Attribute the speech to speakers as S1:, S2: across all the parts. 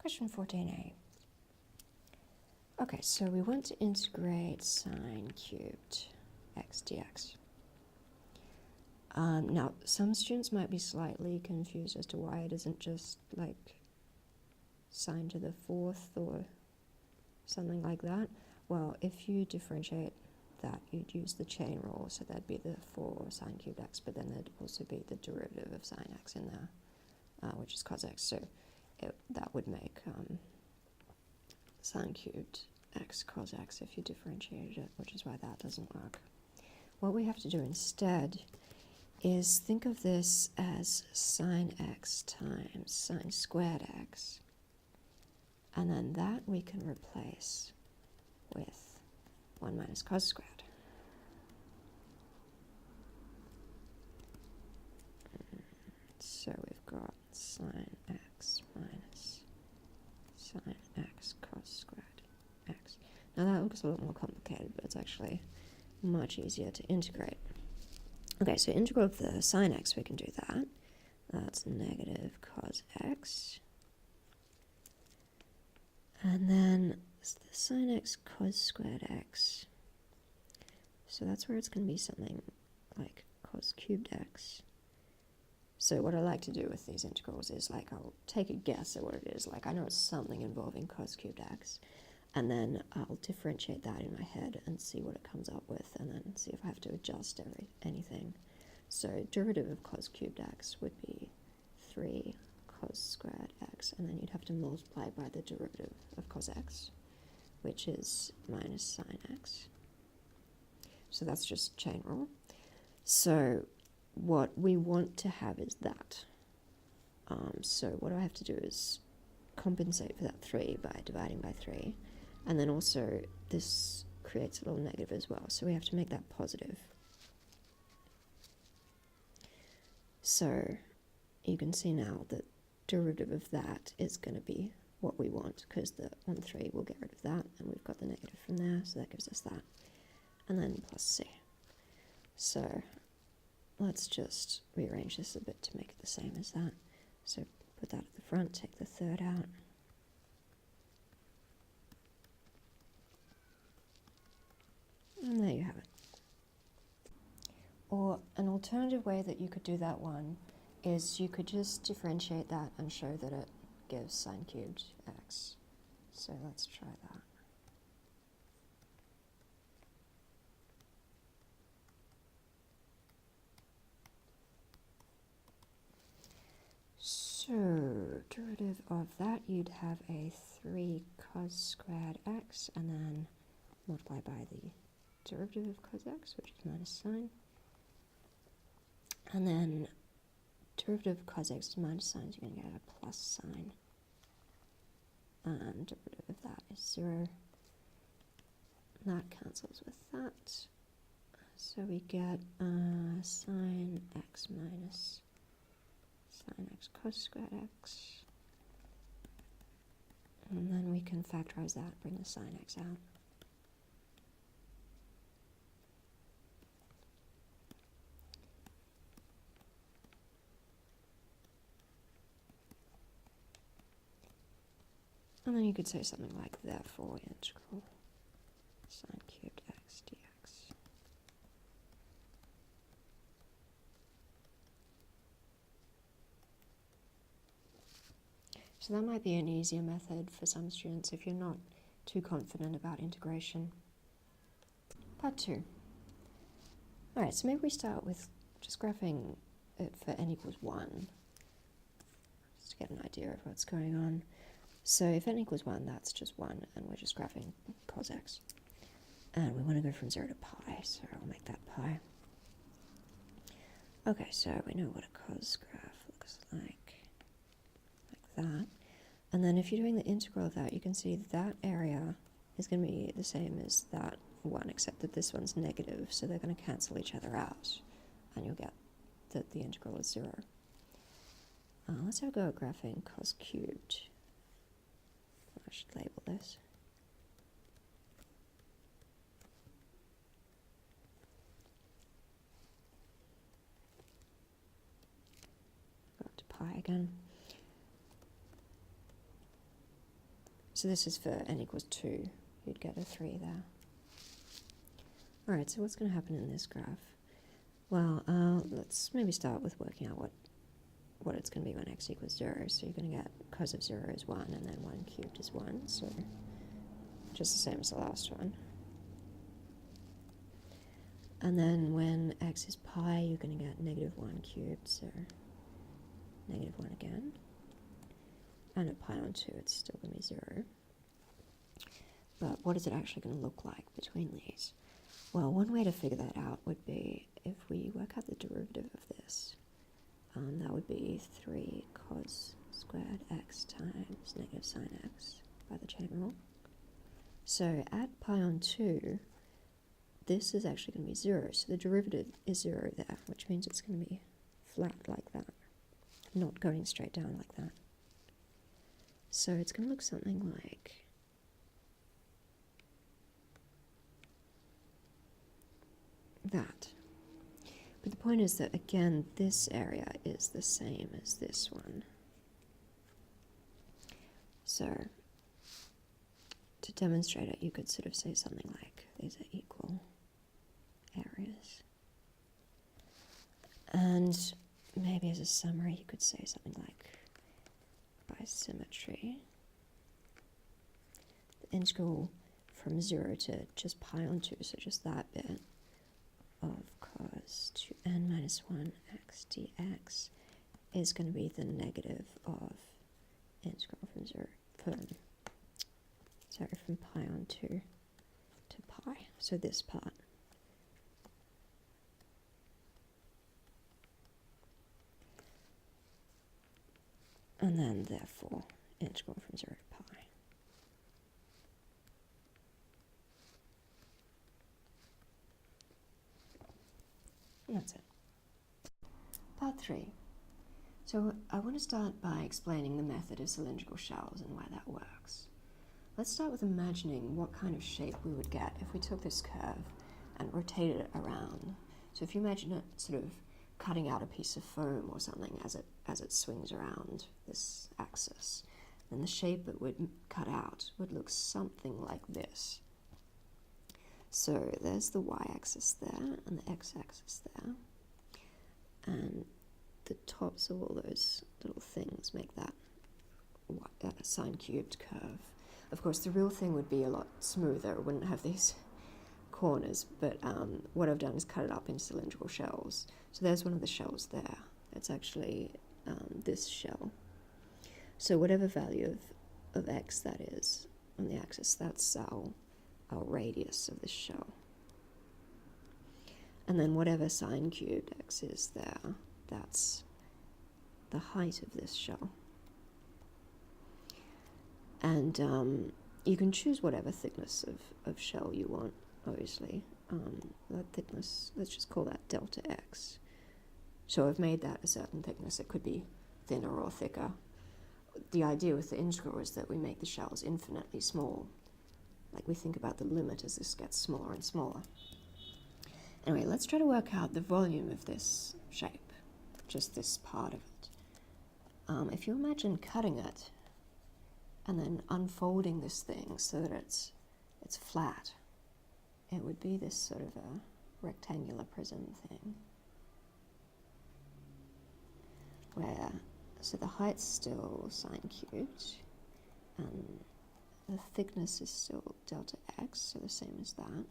S1: Question 14a. Okay, so we want to integrate sine cubed x dx. Now, some students might be slightly confused as to why it isn't just like sine to the fourth or something like that. Well, if you differentiate that, you'd use the chain rule, so that'd be the 4 sine cubed x, but then there'd also be the derivative of sine x in there, which is cos x, so that would make sine cubed x cos x if you differentiated it, which is why that doesn't work. What we have to do instead is think of this as sine x times sine squared x, and then that we can replace with 1 minus cos squared. So we've got sine x minus sine x cos squared x. Now that looks a little more complicated, but it's actually much easier to integrate. Okay, so integral of the sine x, we can do that. That's negative cos x. And then it's the sine x cos squared x. So that's where it's going to be something like cos cubed x. So what I like to do with these integrals is, like, I'll take a guess at what it is. Like, I know it's something involving cos cubed x, and then I'll differentiate that in my head and see what it comes up with, and then see if I have to adjust anything. So derivative of cos cubed x would be 3 cos squared x, and then you'd have to multiply by the derivative of cos x, which is minus sine x. So that's just chain rule. So what we want to have is that. So what I have to do is compensate for that 3 by dividing by 3. And then also this creates a little negative as well. So we have to make that positive. So you can see now that derivative of that is going to be what we want, because the 1, 3 will get rid of that, and we've got the negative from there, so that gives us that. And then plus c. So let's just rearrange this a bit to make it the same as that. So put that at the front, take the third out. And there you have it. Or an alternative way that you could do that one is you could just differentiate that and show that it gives sine cubed x. So let's try that. So derivative of that, you'd have a 3 cos squared x, and then multiply by the derivative of cos x, which is minus sine. And then derivative of cos x is minus sine, so you're going to get a plus sine. And derivative of that is 0. That cancels with that. So we get sine x minus sine x cos squared x. And then we can factorize that, bring the sine x out. And then you could say something like, therefore integral sine cubed x dx. So that might be an easier method for some students if you're not too confident about integration. Part 2. Alright, so maybe we start with just graphing it for n equals 1, just to get an idea of what's going on. So if n equals 1, that's just 1, and we're just graphing cos x. And we want to go from 0 to pi, so I'll make that pi. Okay, so we know what a cos graph looks like that. And then if you're doing the integral of that, you can see that area is going to be the same as that one, except that this one's negative, so they're going to cancel each other out, and you'll get that the integral is 0. Let's have a go at graphing cos cubed. I should label this. Go up to pi again. So this is for n equals 2. You'd get a 3 there. Alright, so what's going to happen in this graph? Well, let's maybe start with working out what it's going to be when x equals 0. So you're going to get cos of 0 is 1, and then 1 cubed is 1, so just the same as the last one. And then when x is pi, you're going to get negative 1 cubed, so negative 1 again. And at pi on 2, it's still going to be 0. But what is it actually going to look like between these? Well, one way to figure that out would be if we work out the derivative of this. That would be 3 cos squared x times negative sine x by the chain rule. So at pi on 2, this is actually going to be 0. So the derivative is 0 there, which means it's going to be flat like that, not going straight down like that. So it's going to look something like that. But the point is that, again, this area is the same as this one. So to demonstrate it, you could sort of say something like these are equal areas. And maybe as a summary, you could say something like by symmetry, the integral from 0 to just pi on 2, so just that bit, of cos 2n minus 1 x dx is going to be the negative of integral from pi on 2 to pi, so this part. And then, therefore, integral from 0 to pi. And that's it. Part 3. So I want to start by explaining the method of cylindrical shells and why that works. Let's start with imagining what kind of shape we would get if we took this curve and rotated it around. So if you imagine it sort of cutting out a piece of foam or something as it swings around this axis, then the shape it would cut out would look something like this. So there's the y-axis there and the x-axis there, and the tops of all those little things make that sine cubed curve. Of course, the real thing would be a lot smoother, it wouldn't have these corners, but what I've done is cut it up into cylindrical shells. So there's one of the shells there. It's actually this shell. So whatever value of x that is on the axis, that's our radius of this shell. And then whatever sine cubed x is there, that's the height of this shell. And you can choose whatever thickness of shell you want, obviously. That thickness, let's just call that delta x. So I've made that a certain thickness. It could be thinner or thicker. The idea with the integral is that we make the shells infinitely small. Like we think about the limit as this gets smaller and smaller. Anyway, let's try to work out the volume of this shape, just this part of it. If you imagine cutting it and then unfolding this thing so that it's flat, it would be this sort of a rectangular prism thing. So the height's still sine cubed, and the thickness is still delta x, so the same as that.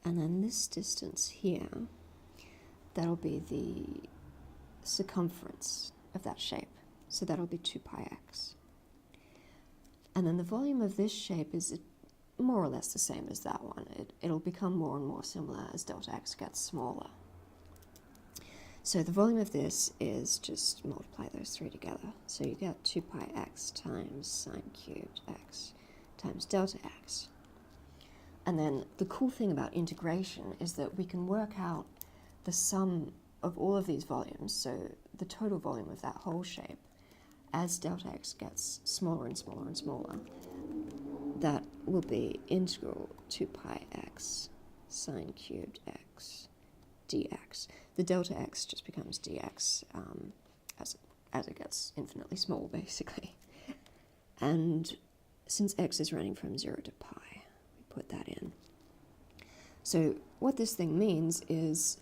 S1: And then this distance here, that'll be the circumference of that shape. So that'll be 2 pi x. And then the volume of this shape is more or less the same as that one. It'll become more and more similar as delta x gets smaller. So the volume of this is just multiply those three together. So you get 2 pi x times sine cubed x times delta x. And then the cool thing about integration is that we can work out the sum of all of these volumes, so the total volume of that whole shape, as delta x gets smaller and smaller and smaller. That will be integral 2 pi x sine cubed x dx. The delta x just becomes dx as it gets infinitely small, basically. And since x is running from 0 to pi, we put that in. So what this thing means is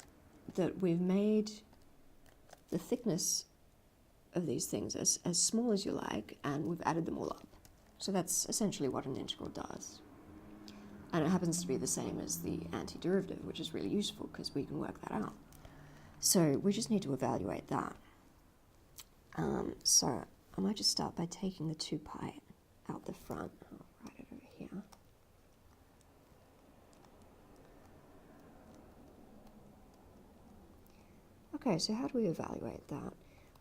S1: that we've made the thickness of these things as small as you like, and we've added them all up. So that's essentially what an integral does. And it happens to be the same as the antiderivative, which is really useful because we can work that out. So we just need to evaluate that. So I might just start by taking the 2 pi out the front. I'll write it over here. Okay, so how do we evaluate that?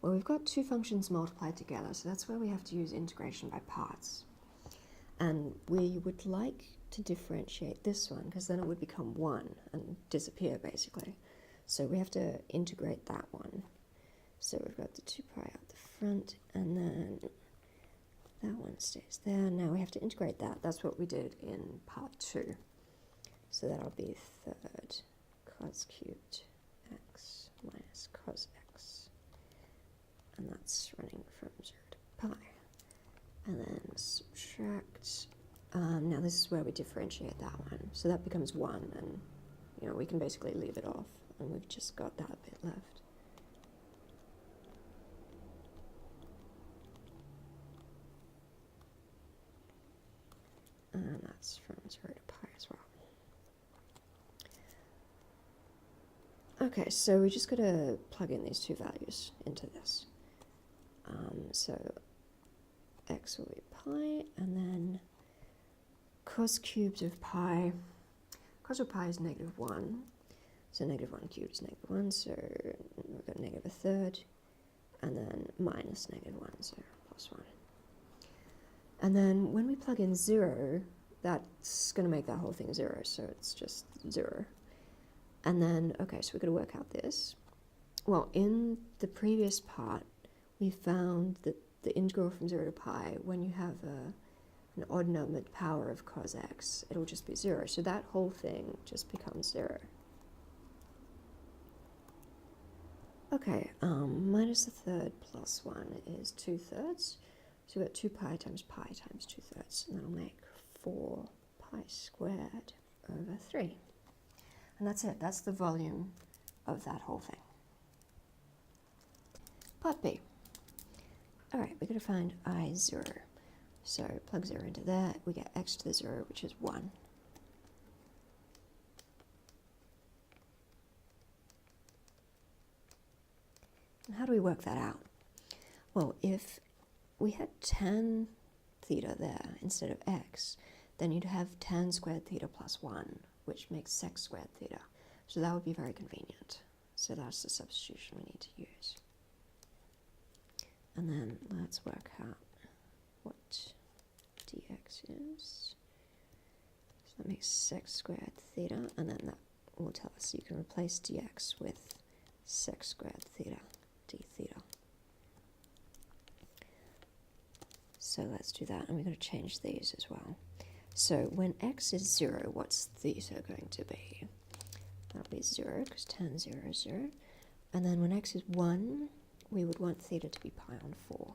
S1: Well, we've got two functions multiplied together, so that's where we have to use integration by parts. And we would like to differentiate this one, because then it would become 1 and disappear, basically. So we have to integrate that one. So we've got the 2 pi out the front, and then that one stays there. Now we have to integrate that. That's what we did in part 2. So that'll be third cos cubed x minus cos x. And that's running from 0 to pi. And then subtract. Now this is where we differentiate that one. So that becomes 1, and we can basically leave it off, and we've just got that bit left. And that's from 0 to pi as well. Okay, so we just got to plug in these two values into this. So x will be pi, and then cos cubed of pi. Cos of pi is -1, so -1 cubed is -1, so we've got -1/3, and then minus -1, so +1. And then when we plug in 0, that's going to make that whole thing 0, so it's just 0. And then, okay, so we've got to work out this. Well, in the previous part, we found that the integral from 0 to pi, when you have an odd-numbered power of cos x, it'll just be 0. So that whole thing just becomes 0. Okay, -1/3 + 1 is 2/3. So we've got 2 pi times 2/3, and that'll make 4 pi squared over 3. And that's it. That's the volume of that whole thing. Part B. All right, we're going to find I0. So plug 0 into there. We get x to the 0, which is 1. And how do we work that out? Well, if we had tan theta there instead of x, then you'd have tan squared theta plus 1, which makes sec squared theta. So that would be very convenient. So that's the substitution we need to use. And then let's work out what dx is. So that makes sec squared theta, and then that will tell us you can replace dx with sec squared theta d theta. So let's do that, and we're going to change these as well. So when x is 0, what's theta going to be? That'll be 0, because tan 0 is 0. And then when x is 1, we would want theta to be pi on 4.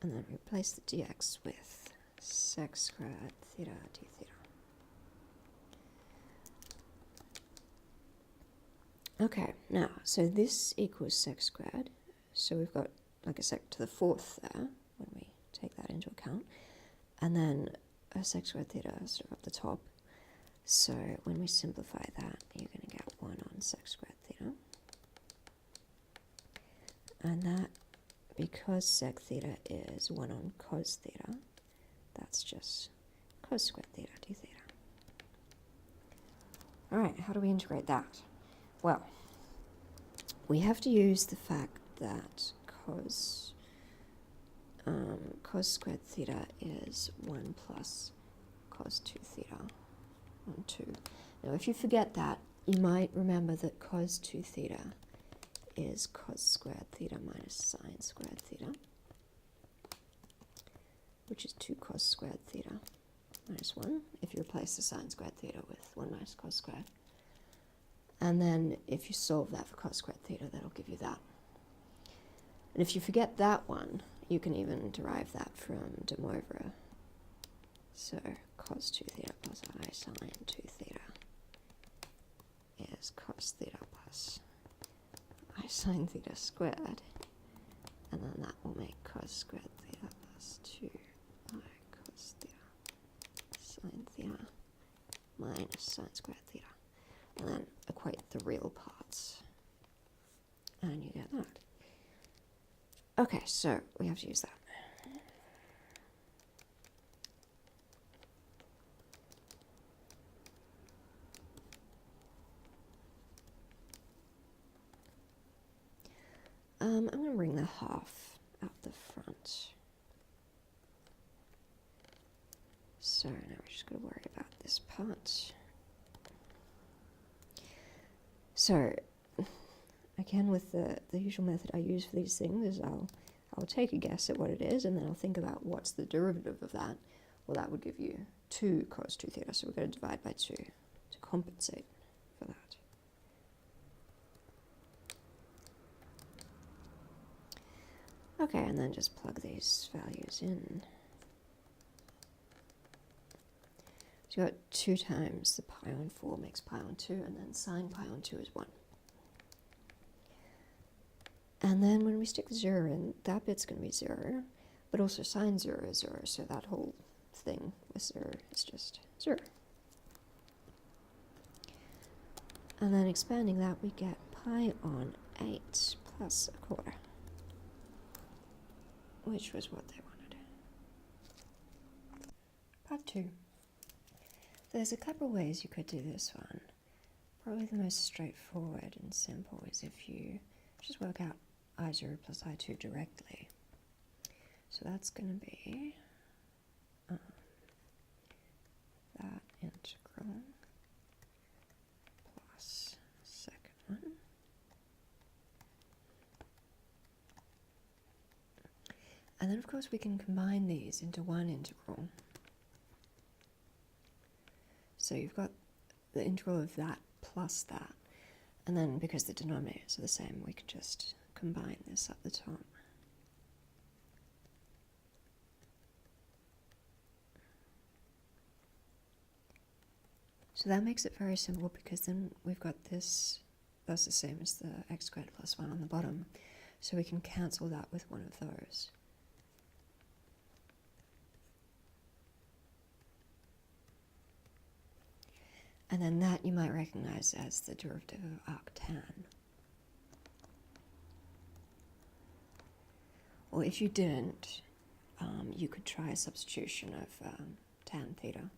S1: And then replace the dx with sec squared theta d theta. Okay, now, so this equals sec squared. So we've got like a sec to the 4th there, when we take that into account. And then a sec squared theta sort of up the top. So when we simplify that, you're going to get 1 on sec squared theta. And that, because sec theta is 1 on cos theta, that's just cos squared theta d theta. All right, how do we integrate that? Well, we have to use the fact that cos squared theta is 1 plus cos 2 theta on 2. Now, if you forget that, you might remember that cos 2 theta is cos squared theta minus sine squared theta, which is 2 cos squared theta minus 1 if you replace the sine squared theta with 1 minus cos squared. And then if you solve that for cos squared theta, that'll give you that. And if you forget that one, you can even derive that from de Moivre. So cos 2 theta plus I sine 2 theta is cos theta plus I sine theta squared. And then that will make cos squared theta plus 2I cos theta sine theta minus sine squared theta. And then equate the real parts. And you get that. Okay, so we have to use that. I'm going to bring the half out the front. So now we're just going to worry about this part. So again, with the usual method I use for these things is I'll take a guess at what it is, and then I'll think about what's the derivative of that. Well, that would give you 2 cos 2 theta, so we're going to divide by 2 to compensate for that. Okay, and then just plug these values in. So you got 2 times the pi on 4 makes pi on 2, and then sine pi on 2 is 1. And then when we stick the 0 in, that bit's going to be 0, but also sine 0 is 0, so that whole thing with 0 is just 0. And then expanding that, we get pi on 8 plus a quarter, which was what they wanted. Part 2. There's a couple of ways you could do this one. Probably the most straightforward and simple is if you just work out I0 plus I2 directly. So that's going to be that integral plus second one. And then of course we can combine these into one integral. So you've got the integral of that plus that. And then because the denominators are the same, we could just combine this up the top. So that makes it very simple because then we've got this, that's the same as the x squared plus 1 on the bottom. So we can cancel that with one of those. And then that you might recognize as the derivative of arctan. Or if you didn't, you could try a substitution of tan theta,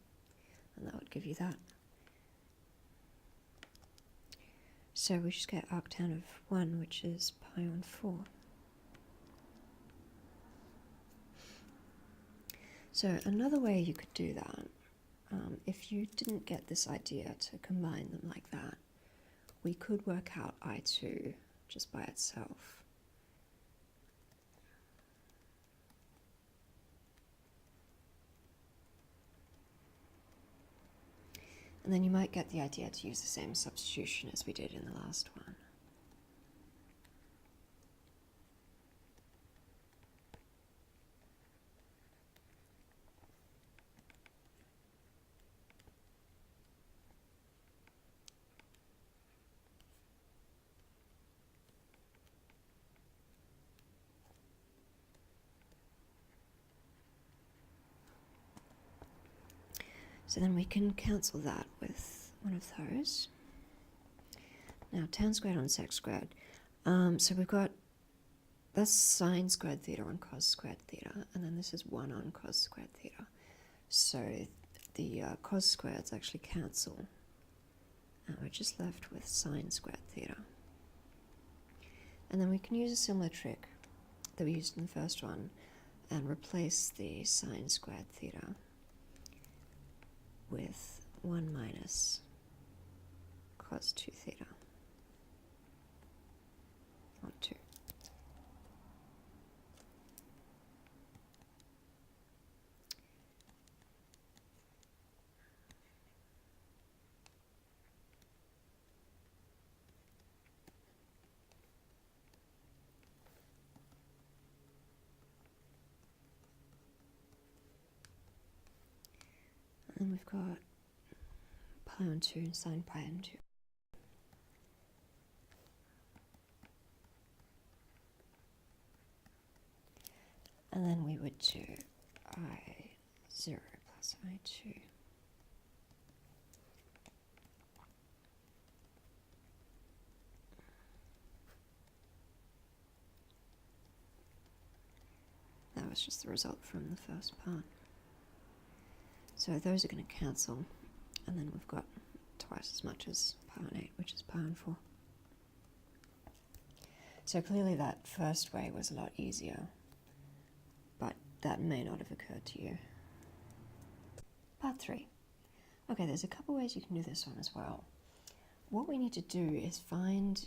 S1: and that would give you that. So we just get arctan of 1, which is pi on 4. So another way you could do that, if you didn't get this idea to combine them like that, we could work out I2 just by itself. And then you might get the idea to use the same substitution as we did in the last one. So then we can cancel that with one of those. Now tan squared on sec squared. So we've got, that's sine squared theta on cos squared theta, and then this is 1 on cos squared theta. So the cos squareds actually cancel, and we're just left with sine squared theta. And then we can use a similar trick that we used in the first one and replace the sine squared theta with 1 minus cos 2 theta on 2. And we've got pi on 2 and sine pi on 2. And then we would do I0 plus I2. That was just the result from the first part. So those are going to cancel, and then we've got twice as much as pi on 8, which is pi on 4. So clearly that first way was a lot easier, but that may not have occurred to you. Part 3. Okay, there's a couple ways you can do this one as well. What we need to do is find,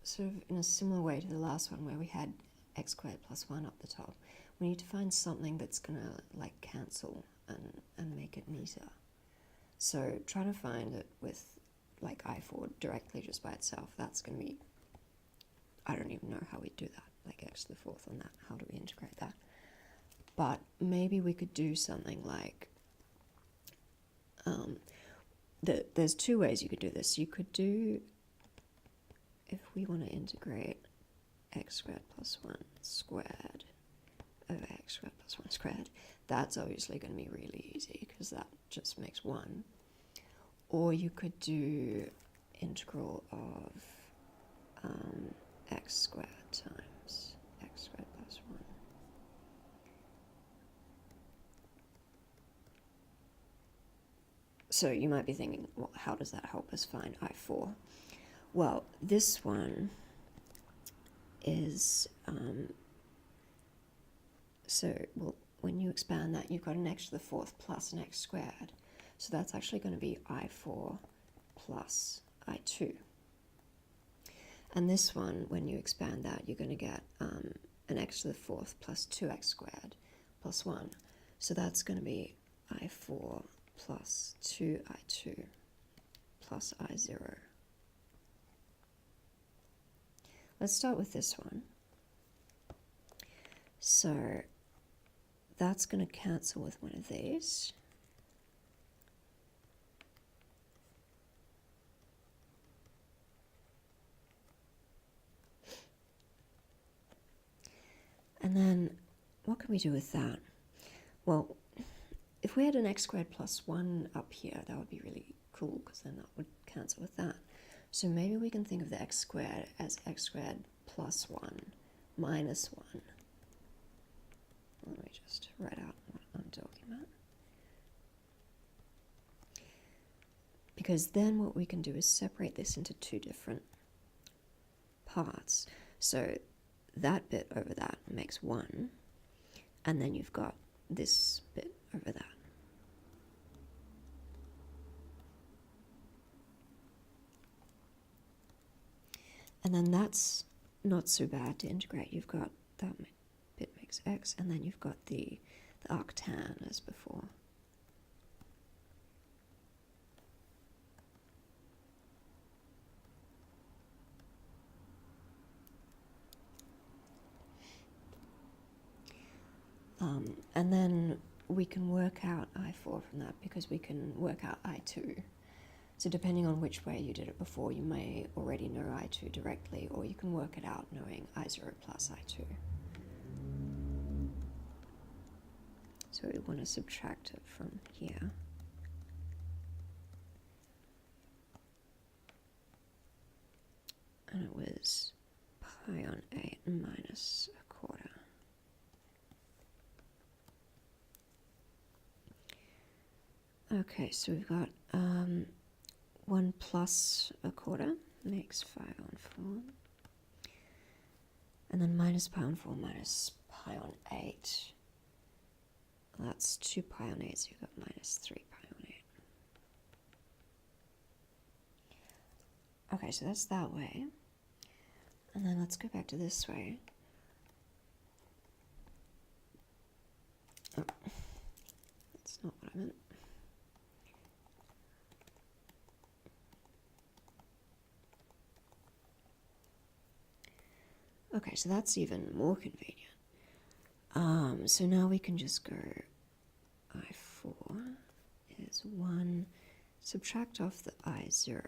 S1: sort of in a similar way to the last one where we had x squared plus 1 up the top, we need to find something that's going to like cancel and make it neater. So try to find it with like I4 directly just by itself. That's going to be, I don't even know how we do that, like x to the 4th on that. How do we integrate that? But maybe we could do something like, there's two ways you could do this. You could do, if we want to integrate x squared plus 1 squared over x squared plus 1 squared, that's obviously going to be really easy because that just makes 1. Or you could do integral of x squared times x squared plus 1. So you might be thinking, well, how does that help us find I4? Well, this one is, well, when you expand that, you've got an x to the 4th plus an x squared. So that's actually going to be I4 plus I2. And this one, when you expand that, you're going to get an x to the 4th plus 2x squared plus 1. So that's going to be I4 plus 2I2 plus I0. Let's start with this one. So that's going to cancel with one of these. And then what can we do with that? Well, if we had an x squared plus 1 up here, that would be really cool because then that would cancel with that. So maybe we can think of the x squared as x squared plus 1 minus 1. Let me just write out what I'm talking about. Because then what we can do is separate this into two different parts. So that bit over that makes 1, and then you've got this bit over that. And then that's not so bad to integrate. You've got that bit makes x, and then you've got the arctan as before. And then we can work out I4 from that because we can work out I2. So depending on which way you did it before, you may already know I2 directly, or you can work it out knowing I0 plus I2. So we want to subtract it from here. And it was pi on 8 minus a quarter. Okay, so we've got 1 plus a quarter makes 5 on 4. And then minus pi on 4 minus pi on 8. That's 2 pi on 8, so you've got minus 3 pi on 8. Okay, so that's that way. And then let's go back to this way. Oh, that's not what I meant. Okay, so that's even more convenient. So now we can just go I4 was 1. Subtract off the I 0.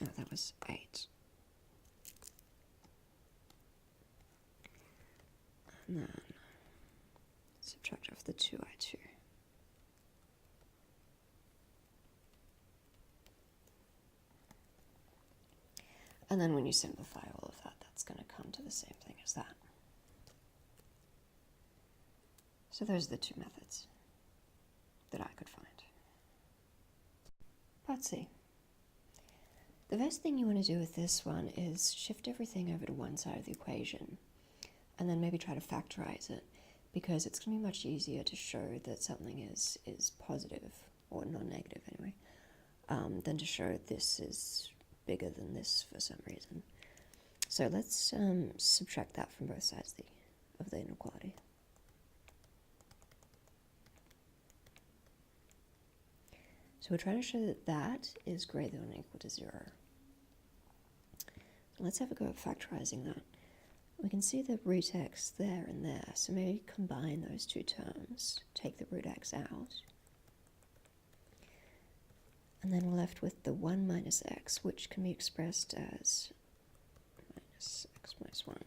S1: Oh, that was 8. And then subtract off the 2i2. And then when you simplify all of that, that's going to come to the same thing as that. So those are the two methods that I could find. Part C. The first thing you want to do with this one is shift everything over to one side of the equation and then maybe try to factorize it, because it's going to be much easier to show that something is positive, or non-negative anyway, than to show this is bigger than this for some reason. So let's subtract that from both sides of the inequality. So we're trying to show that that is greater than or equal to 0. Let's have a go at factorizing that. We can see the root x there and there, so maybe combine those two terms, take the root x out, and then we're left with the 1 minus x, which can be expressed as minus x minus 1.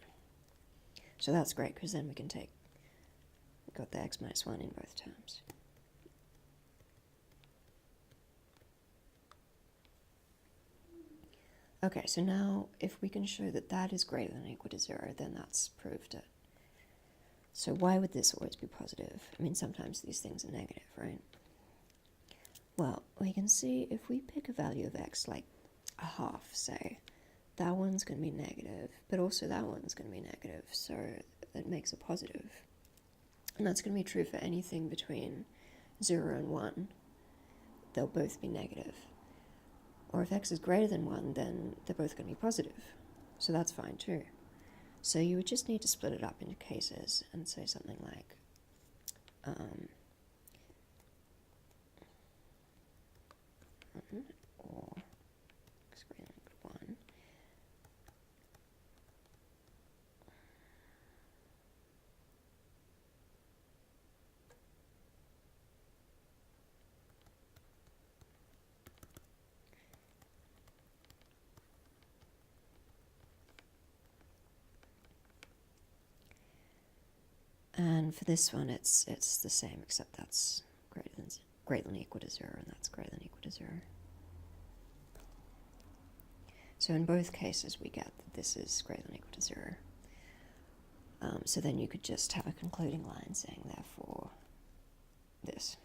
S1: So that's great, because then we can we've got the x minus 1 in both terms. Okay, so now if we can show that that is greater than or equal to 0, then that's proved it. So why would this always be positive? I mean, sometimes these things are negative, right? Well, we can see if we pick a value of x, like a half, say, that one's going to be negative, but also that one's going to be negative, so that makes it positive. And that's going to be true for anything between 0 and 1. They'll both be negative. Or if x is greater than 1, then they're both going to be positive. So that's fine too. So you would just need to split it up into cases and say something like, or x greater than or equal to 1. And for this one, it's the same, except that's greater than or equal to 0, and that's greater than or equal to 0. So in both cases, we get that this is greater than or equal to 0. So then you could just have a concluding line saying, therefore, this.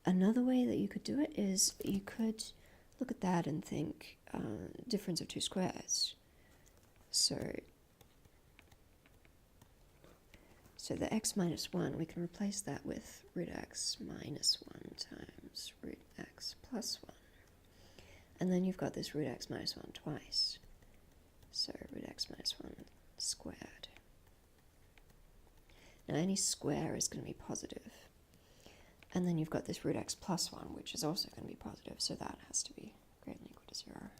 S1: Another way that you could do it is you could look at that and think difference of two squares. So the x minus 1, we can replace that with root x minus 1 times root x plus 1. And then you've got this root x minus 1 twice. So root x minus 1 squared. Now any square is going to be positive. And then you've got this root x plus 1, which is also going to be positive, so that has to be greater than or equal to 0.